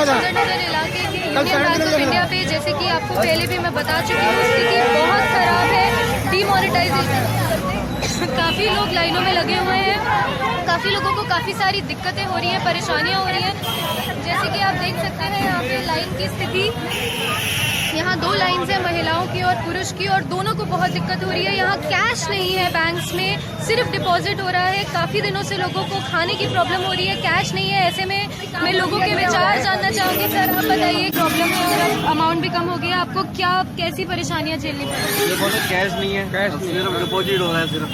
सुंदरनगर इलाके के union bank of India पे जैसे कि आपको पहले भी मैं बता चुकी हूँ, स्थिति बहुत खराब है। डीमोनेटाइजेशन, काफ़ी लोग लाइनों में लगे हुए हैं, काफ़ी लोगों को काफ़ी सारी दिक्कतें हो रही हैं, परेशानियाँ हो रही हैं। जैसे कि आप देख सकते हैं यहाँ पे लाइन की स्थिति, यहाँ 2 लाइन है महिलाओं की और पुरुष की, और दोनों को बहुत दिक्कत हो रही है। यहाँ कैश नहीं है बैंक्स में, सिर्फ डिपॉजिट हो रहा है। काफ़ी दिनों से लोगों को खाने की प्रॉब्लम हो रही है, कैश नहीं है। ऐसे में मैं लोगों के विचार जानना चाहूँगी। सर आप बताइए, प्रॉब्लम है, अमाउंट भी कम हो गया, आपको क्या कैसी परेशानियाँ झेलनी पड़ रही है? बोले कैश नहीं है, कैश सिर्फ डिपॉजिट हो रहा है सिर्फ।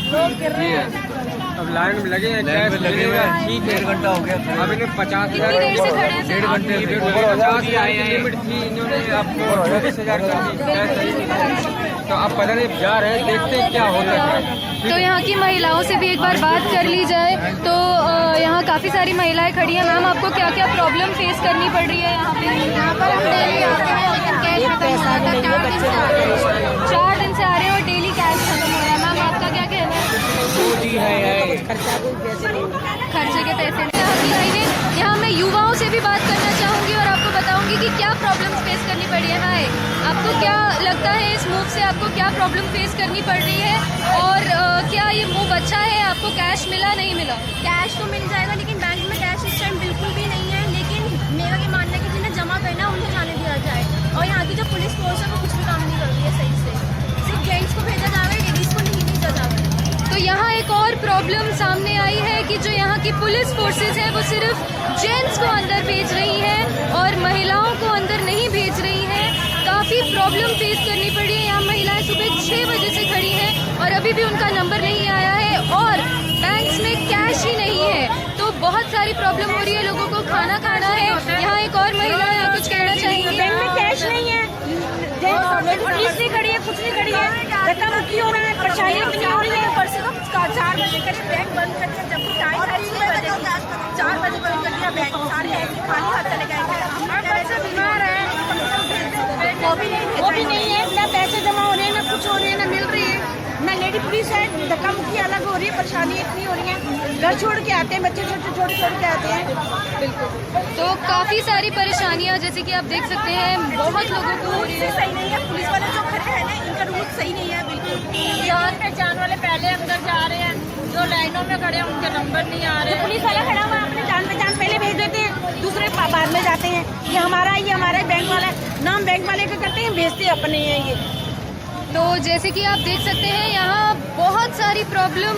अब लाइन में लगे हैं, कैश मिलेगा ठीक, 1.5 घंटा हो गया। अब इन्हें 50,000 कितनी देर से खड़े हैं? 1.5 घंटे लिमिट थी, इन्होंने आपको 24,000 कैश चाहिए। तो आप पता नहीं जा रहे हैं, देखते हैं क्या होता है। तो यहाँ की महिलाओं से भी एक बार बात कर ली जाए तो यहाँ काफ़ी सारी महिलाएं खड़ी हैं। मैम आपको क्या क्या प्रॉब्लम फेस करनी पड़ रही है यहाँ पे? यहाँ पर हम डेली आते हैं लेकिन कैश खत्म हो जाता है। 4 दिन से आ रहे हैं। 4 दिन से आ रहे हैं और डेली कैश खत्म हो रहा है। मैम आपका क्या कहना है? खर्चे के पैसे यहाँ की लाइनें, यहाँ मैं युवाओं से भी बात करना चाहूँगी और आपको बताऊँगी कि क्या प्रॉब्लम फेस करनी पड़ी है। हाय, आपको क्या लगता है इस मूव से, आपको क्या प्रॉब्लम फेस करनी पड़ रही है, और क्या ये मूव अच्छा है? आपको कैश मिला, नहीं मिला? कैश तो मिल जाएगा लेकिन बैंक में कैश इस टाइम बिल्कुल भी नहीं है। लेकिन मेरा ये मानना है कि जिन्हें जमा करना है उन्हें जाने दिया जाए। और यहाँ की जो पुलिस फोर्स है वो कुछ भी काम नहीं कर रही है सही से। सिर्फ जेंट्स को भेजा जा रहा है, लेडीज़ को नहीं भेजा जा रहा है। तो यहाँ एक और प्रॉब्लम सामने आई है कि जो यहाँ की पुलिस फोर्सेस है वो सिर्फ जेंट्स को अंदर भेज रही हैं और महिलाओं को अंदर नहीं भेज रही हैं। काफ़ी प्रॉब्लम फेस करनी पड़ी है। यहाँ महिलाएं सुबह 6 बजे से खड़ी हैं और अभी भी उनका नंबर नहीं आया है और बैंक्स में कैश ही नहीं है। तो बहुत सारी प्रॉब्लम हो रही है, लोगों को खाना खाना है। यहाँ एक और महिला है, कुछ कहना चाहेंगे? बैंक में कैश नहीं है, पुलिस नहीं खड़ी है, कुछ नहीं खड़ी है, धक्का मुक्की हो रहा है, परेशानियाँ भी हो रही है। ऊपर से 4 बजे करीब बैंक बंद कर दिया, जबकि टाइम 4 बजे बंद कर दिया बैंक। सारे ऐसे खाली हाथ चले गए। और बच्चे बीमार है, वो भी नहीं है, ना पैसे जमा हो रहे हैं, ना कुछ हो रहे हैं, ना मिल रही है, ना लेडी पुलिस है। धक्का मुक्की अलग हो रही है, परेशानी इतनी हो रही है। घर छोड़ के आते हैं बच्चे, छोटे छोड़ के आते हैं। बिल्कुल, तो काफ़ी सारी परेशानियाँ जैसे कि आप देख सकते हैं, बहुत लोगों को हो रही है। सही नहीं है, पुलिस वाले जो खड़े हैं ना, इनका रूल सही नहीं है बिल्कुल। जान पहचान वाले पहले अंदर जा रहे हैं, जो लाइनों में खड़े हैं उनके नंबर नहीं आ रहे। पुलिस वाला खड़ा हुआ अपने जान पहचान पहले भेज देते हैं, दूसरे बाद में जाते हैं। ये हमारा बैंक वाला नाम बैंक वाले का करते हैं, भेजते अपने हैं ये। तो जैसे कि आप देख सकते हैं, यहाँ बहुत सारी प्रॉब्लम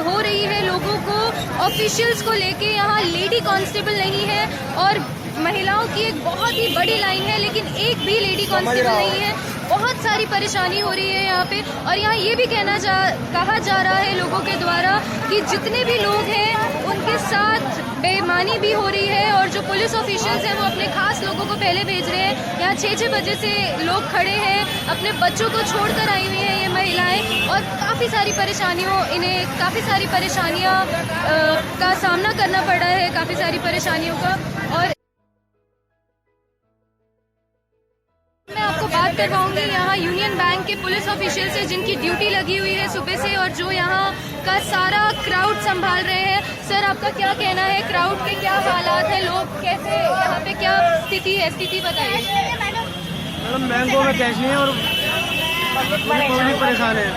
हो रही है लोगों को, ऑफिशियल्स को लेके। यहाँ लेडी कांस्टेबल नहीं है और महिलाओं की एक बहुत ही बड़ी लाइन है, लेकिन एक भी लेडी कांस्टेबल नहीं है। बहुत सारी परेशानी हो रही है यहाँ पे। और यहाँ ये भी कहा जा रहा है लोगों के द्वारा कि जितने भी लोग हैं उनके साथ बेईमानी भी हो रही है, और जो पुलिस ऑफिशियल्स हैं वो अपने खास लोगों को पहले भेज रहे हैं। यहाँ 6 बजे से लोग खड़े हैं, अपने बच्चों को छोड़कर आई हुई हैं ये महिलाएं, और काफ़ी सारी परेशानियाँ का सामना करना पड़ा है, काफ़ी सारी परेशानियों का। और मैं आपको बात करवाऊंगी यहाँ यूनियन बैंक के पुलिस ऑफिशियल से, जिनकी ड्यूटी लगी हुई है सुबह से और जो यहाँ का सारा क्राउड संभाल रहे हैं। सर आपका क्या कहना है, क्राउड के क्या हालात है, लोग कैसे, यहाँ पे क्या स्थिति है? स्थिति बताइए। मैडम बैंकों में कैश नहीं है और पब्लिक परेशान है।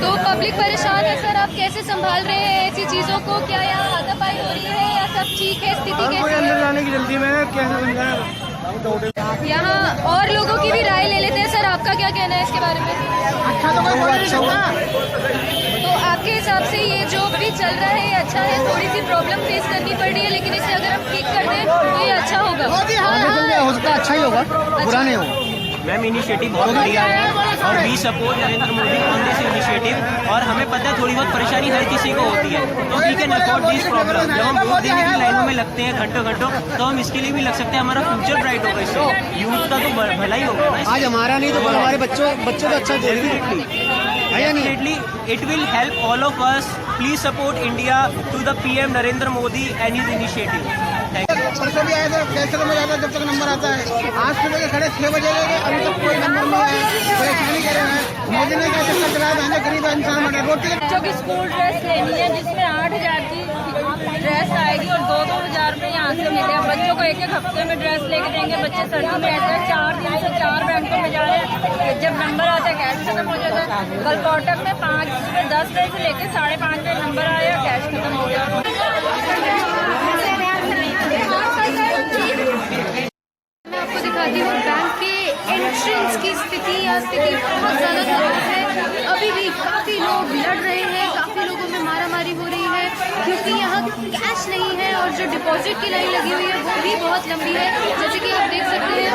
तो पब्लिक परेशान है। सर आप कैसे संभाल रहे हैं ऐसी चीज़ों को? क्या यहाँ हाथापाई हो रही है या सब ठीक है? स्थिति कैसी अंदर है? जाने की जल्दी में कैसे समझाएं? यहाँ और लोगों की भी राय ले लेते हैं। सर आपका क्या कहना है इसके बारे में? अच्छा तो कोई नहीं सकता। तो आपके हिसाब से ये जो भी चल रहा है ये अच्छा है? थोड़ी सी प्रॉब्लम फेस करनी पड़ रही है, लेकिन इसे अगर हम ठीक कर दें तो ये अच्छा होगा। हो सकता अच्छा ही होगा, बुरा नहीं होगा। मैम इनिशिएटिव बहुत बढ़िया है और we support Narendra Modi on this initiative. और हमें पता है थोड़ी बहुत परेशानी हर किसी को होती है, तो we can afford this problem. जब हम वोट देने की लाइनों में लगते हैं घंटों, तो हम इसके लिए भी लग सकते हैं। हमारा फ्यूचर ब्राइट होगा, इससे यूथ का तो भला ही होगा ना। आज हमारा नहीं तो हमारे बच्चों तो अच्छा definitely it will help all of us. Please support India to the PM Narendra Modi and his initiative. Thank you. परसों भी आए थे, कैसे खत्म हो जाता है जब तक नंबर आता है। आज सुबह के खड़े 6 बजे गए, अभी तक कोई नंबर नहीं आया, परेशानी कर रहे हैं। मोदी ने क्या चक्कर चलाया, मैंने गरीब इंसान बना रोटी। बच्चों की स्कूल ड्रेस लेनी है जिसमें 8,000 की ड्रेस आएगी और 2-2 हज़ार में यहाँ से मिले। बच्चों को 1-1 हफ्ते में ड्रेस लेके देंगे। बच्चे सर्दी में रहते हैं, 4 दिन से 4 बैंकों में जा रहे हैं। जब नंबर आता है कैश खत्म हो जाता है। कल कोटक में 10 बजे से लेके 5:30 बजे नंबर आया, कैश खत्म हो गया। मैं आपको दिखाती हूँ बैंक के एंट्रेंस की स्थिति बहुत ज़्यादा खराब है। अभी भी काफ़ी लोग लड़ रहे हैं, काफ़ी लोगों में मारामारी हो रही है क्योंकि यहाँ कैश नहीं है और जो डिपॉजिट की लाइन लगी हुई है वो भी बहुत लंबी है। जैसे कि आप देख सकते हैं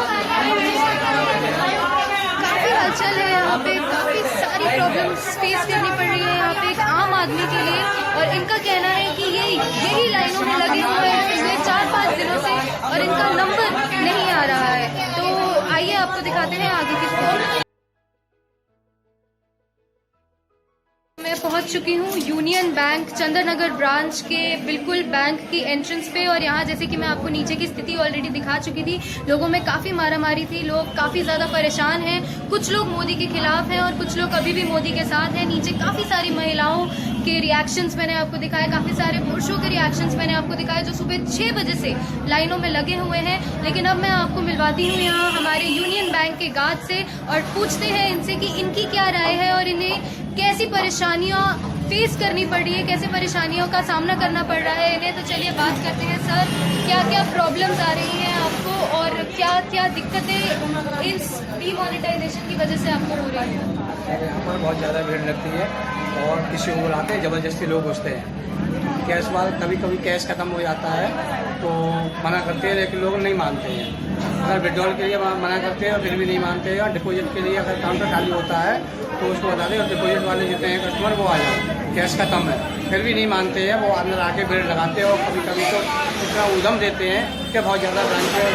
काफ़ी हलचल है यहाँ पे, काफ़ी सारी प्रॉब्लम्स फेस करनी पड़ रही है यहाँ पे एक आम आदमी के लिए। और इनका कहना है कि यही लाइनों में लगे हुए हैं पिछले 4-5 दिनों से और इनका नंबर नहीं आ रहा है। तो आइए आपको दिखाते हैं आगे की स्थिति। मैं पहुंच चुकी हूं यूनियन बैंक चंद्रनगर ब्रांच के बिल्कुल बैंक की एंट्रेंस पे और यहाँ जैसे कि मैं आपको नीचे की स्थिति ऑलरेडी दिखा चुकी थी। लोगों में काफ़ी मारामारी थी, लोग काफ़ी ज़्यादा परेशान हैं। कुछ लोग मोदी के खिलाफ हैं और कुछ लोग अभी भी मोदी के साथ हैं। नीचे काफ़ी सारी महिलाओं के रिएक्शंस मैंने आपको दिखाए, काफ़ी सारे पुरुषों के रिएक्शंस मैंने आपको दिखाए जो सुबह 6 बजे से लाइनों में लगे हुए हैं। लेकिन अब मैं आपको मिलवाती हूँ यहाँ हमारे यूनियन बैंक के गार्ड से और पूछते हैं इनसे कि इनकी क्या राय है और इन्हें कैसी परेशानियाँ फेस करनी पड़ रही है, कैसे परेशानियों का सामना करना पड़ रहा है इन्हें। तो चलिए बात करते हैं। सर, क्या क्या प्रॉब्लम्स आ रही हैं आपको और क्या क्या दिक्कतें इस डीमोनेटाइजेशन की वजह से आपको हो रही है? यहाँ पर बहुत ज़्यादा भीड़ लगती है और किसी को बुलाते हैं, ज़बरदस्ती लोग घुसते हैं। कैश वाल कभी कभी कैश ख़त्म हो जाता है तो मना करते हैं, लेकिन लोग नहीं मानते हैं। अगर विड्रॉल के लिए मना करते हैं फिर भी नहीं मानते हैं। और डिपॉजिट के लिए अगर काउंटर खाली होता है तो उसको बता दें और डिपॉजिट वाले जितने हैं कस्टमर वो आ जाए, कैश खत्म है, फिर भी नहीं मानते हैं। वो अंदर आके भीड़ लगाते हैं और कभी कभी तो इतना उद्यम देते हैं कि बहुत ज़्यादा बैंक में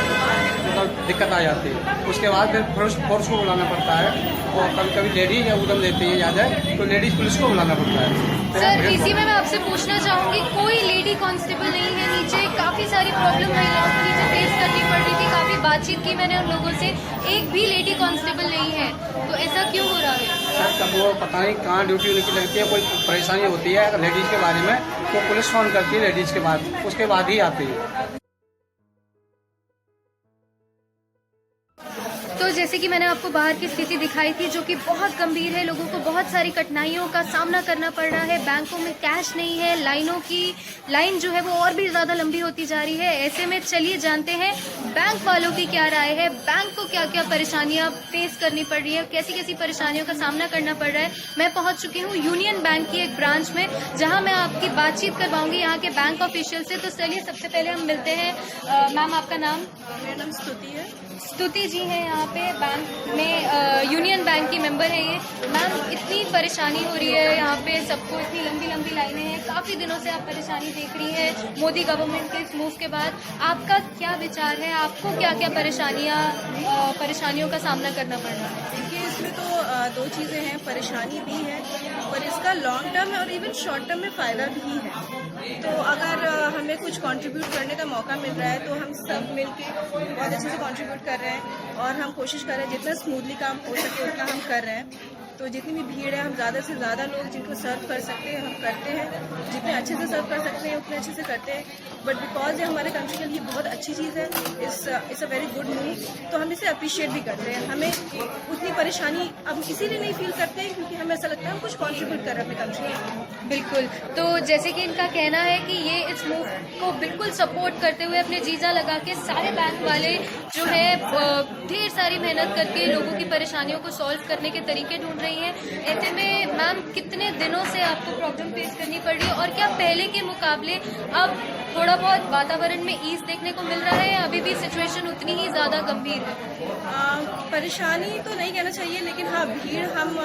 मतलब दिक्कत आ जाती है। उसके बाद फिर फोर्स को बुलाना पड़ता है और कभी कभी लेडीज उद्यम देती है ज़्यादा तो लेडीज पुलिस को बुलाना पड़ता है। सर, इसी में मैं आपसे पूछना चाहूँगी, कोई लेडी कांस्टेबल नहीं है नीचे? काफ़ी सारी प्रॉब्लम महिलाओं को नीचे फेस करनी पड़ रही थी, काफ़ी बातचीत की मैंने उन लोगों से, एक भी लेडी कांस्टेबल नहीं है। तो ऐसा क्यों हो रहा है? सर, कब वो पता नहीं कहाँ ड्यूटी उनकी लगती है, कोई परेशानी होती है अगर लेडीज़ के बारे में तो पुलिस फ़ोन करती है लेडीज़ के बाद, उसके बाद ही आती है। तो जैसे कि मैंने आपको बाहर की स्थिति दिखाई थी जो कि बहुत गंभीर है, लोगों को बहुत सारी कठिनाइयों का सामना करना पड़ रहा है। बैंकों में कैश नहीं है, लाइन जो है वो और भी ज़्यादा लंबी होती जा रही है। ऐसे में चलिए जानते हैं बैंक वालों की क्या राय है, बैंक को क्या क्या परेशानियां फेस करनी पड़ रही है, कैसी कैसी परेशानियों का सामना करना पड़ रहा है। मैं पहुंच चुकी हूँ यूनियन बैंक की एक ब्रांच में जहाँ मैं आपकी बातचीत करवाऊंगी यहाँ के बैंक ऑफिशियल से। तो चलिए सबसे पहले हम मिलते हैं। मैम, आपका नाम? मेरा नाम स्तुति है। स्तुति जी हैं यहाँ पे बैंक में, यूनियन बैंक की मेंबर है ये। मैम, इतनी परेशानी हो रही है यहाँ पे सबको, इतनी लंबी लंबी लाइनें हैं, काफ़ी दिनों से आप परेशानी देख रही है मोदी गवर्नमेंट के इस मूव के बाद। आपका क्या विचार है, आपको क्या क्या परेशानियों का सामना करना पड़ रहा है? देखिए, इसमें तो 2 चीज़ें हैं, परेशानी भी है और इसका लॉन्ग टर्म और इवन शॉर्ट टर्म में फ़ायदा भी है। तो अगर हमें कुछ कंट्रीब्यूट करने का मौका मिल रहा है तो हम सब मिलके बहुत अच्छे से कंट्रीब्यूट कर रहे हैं और हम कोशिश कर रहे हैं जितना स्मूथली काम हो सके उतना हम कर रहे हैं। तो जितनी भी भीड़ है हम ज़्यादा से ज़्यादा लोग जिनको सर्व कर सकते हैं हम करते हैं, जितने अच्छे से सर्व कर सकते हैं उतने अच्छे से करते हैं। बट बिकॉज ये हमारे कंट्री के लिए बहुत अच्छी चीज़ है, it's a very good move, तो हम इसे अप्रिशिएट भी करते हैं। हमें उतनी परेशानी अब इसीलिए नहीं फील करते हैं क्योंकि हमें ऐसा लगता है हम कुछ कॉन्ट्रीब्यूट कर रहे हैं अपने कंट्री में। बिल्कुल। तो जैसे कि इनका कहना है कि ये इस मूव को बिल्कुल सपोर्ट करते हुए अपने जीजा लगा के सारे बैंक वाले जो है ढेर सारी मेहनत करके लोगों की परेशानियों को सॉल्व करने के तरीके ढूंढ रही हैं। ऐसे में मैम, कितने दिनों से आपको प्रॉब्लम फेस करनी पड़ रही है और क्या पहले के मुकाबले अब थोड़ा बहुत वातावरण में ईज देखने को मिल रहा है या अभी भी सिचुएशन उतनी ही ज़्यादा गंभीर है? परेशानी तो नहीं कहना चाहिए, लेकिन हाँ, भीड़ हम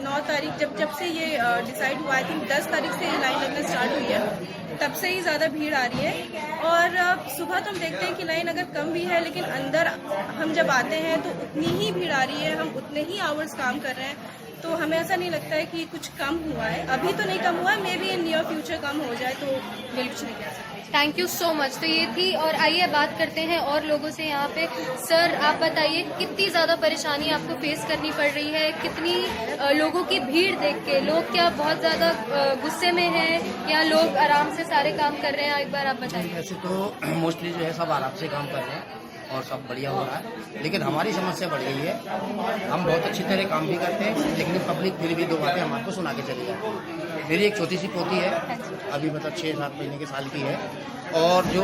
9 तारीख जब से ये डिसाइड हुआ, आई थिंक 10 तारीख से लाइन लगना स्टार्ट हुई है, तब से ही ज़्यादा भीड़ आ रही है। और सुबह तो हम देखते हैं कि लाइन अगर कम भी है लेकिन अंदर हम जब आते हैं तो उतनी ही भीड़ आ रही है, हम उतने ही आवर्स काम कर रहे हैं। तो हमें ऐसा नहीं लगता है कि कुछ कम हुआ है, अभी तो नहीं कम हुआ है, may be in near future कम हो जाए तो बिल्कुल नहीं कह सकते। Thank you so much. तो ये थी, और आइए बात करते हैं और लोगों से यहाँ पे। सर आप बताइए कितनी ज़्यादा परेशानी आपको फेस करनी पड़ रही है, कितनी लोगों की भीड़ देख के लोग क्या बहुत ज़्यादा गुस्से में हैं या लोग आराम से सारे काम कर रहे हैं, एक बार आप बताइए। वैसे तो मोस्टली जो है सब आराम से काम कर रहे हैं और सब बढ़िया हो रहा है, लेकिन हमारी समस्या बढ़ गई है। हम बहुत अच्छी तरह काम भी करते हैं, लेकिन पब्लिक फिर भी दो बातें हमारे को सुना के चली जाती है। मेरी एक छोटी सी पोती है, अभी मतलब 6-7 महीने के साल की है, और जो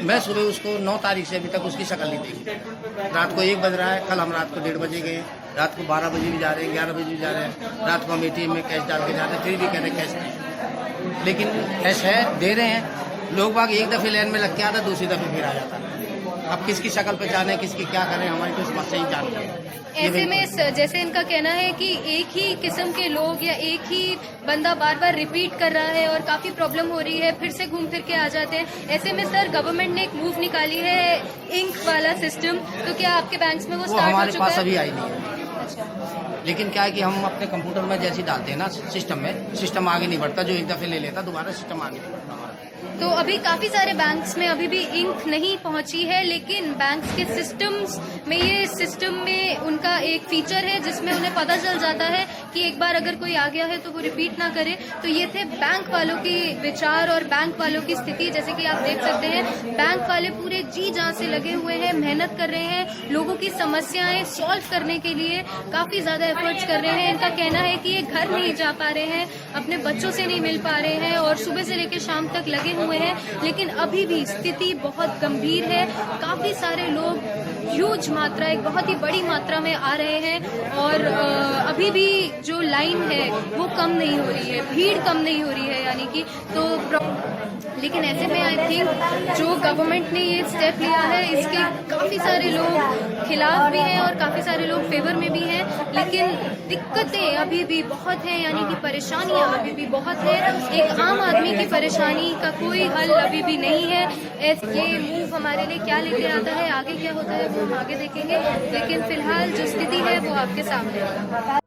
मैं सुबह उसको 9 तारीख से अभी तक उसकी शक्ल नहीं देखी। रात को 1 बज रहा है, कल हम रात को 1:30 बजे गए, रात को 12 बजे भी जा रहे हैं, 11 बजे भी जा रहे हैं, रात को हम ATM में कैश डाल के जा रहे हैं, फिर भी कह रहे हैं कैश नहीं। लेकिन कैश है, दे रहे हैं लोग। बाग एक दफ़े लाइन में लग के आता, दूसरी दफ़े फिर आ जाता है। अब किसकी शक्ल पे जाने, किसकी क्या करें, हमारी तो समस्या ही जान है। ऐसे में जैसे इनका कहना है कि एक ही किस्म के लोग या एक ही बंदा बार बार रिपीट कर रहा है और काफ़ी प्रॉब्लम हो रही है, फिर से घूम फिर के आ जाते हैं। ऐसे में सर गवर्नमेंट ने एक मूव निकाली है इंक वाला सिस्टम, तो क्या आपके बैंक्स में वो स्टार्ट हो चुका है? हमारे पास अभी आई नहीं है। लेकिन क्या है कि हम अपने कंप्यूटर में जैसे डालते हैं ना सिस्टम में, सिस्टम आगे नहीं बढ़ता। जो एक दफ़े ले लेता दोबारा सिस्टम आगे नहीं बढ़ता हमारा। तो अभी काफ़ी सारे बैंक्स में अभी भी इंक नहीं पहुंची है, लेकिन बैंक्स के सिस्टम्स में ये सिस्टम में उनका एक फीचर है जिसमें उन्हें पता चल जाता है कि एक बार अगर कोई आ गया है तो वो रिपीट ना करे। तो ये थे बैंक वालों की विचार और बैंक वालों की स्थिति। जैसे कि आप देख सकते हैं बैंक वाले पूरे जी जान से लगे हुए हैं, मेहनत कर रहे हैं, लोगों की समस्याएं सॉल्व करने के लिए काफ़ी ज़्यादा एफर्ट्स कर रहे हैं। इनका कहना है कि ये घर नहीं जा पा रहे हैं, अपने बच्चों से नहीं मिल पा रहे हैं और सुबह से लेकर शाम तक लगे हुए हैं, लेकिन अभी भी स्थिति बहुत गंभीर है। काफ़ी सारे लोग ह्यूज मात्रा, एक बहुत ही बड़ी मात्रा में आ रहे हैं और अभी भी जो लाइन है वो कम नहीं हो रही है, भीड़ कम नहीं हो रही है यानी कि। तो लेकिन ऐसे में आई थिंक जो गवर्नमेंट ने ये स्टेप लिया है इसके काफ़ी सारे लोग खिलाफ भी हैं और काफ़ी सारे लोग फेवर में भी हैं, लेकिन दिक्कतें अभी भी बहुत हैं, यानी कि परेशानियां अभी भी बहुत है। एक आम आदमी की परेशानी का कोई हल अभी भी नहीं है। ये मूव हमारे लिए क्या लेके आता है, आगे क्या होता है वो हम आगे देखेंगे, लेकिन फिलहाल जो स्थिति है वो आपके सामने है।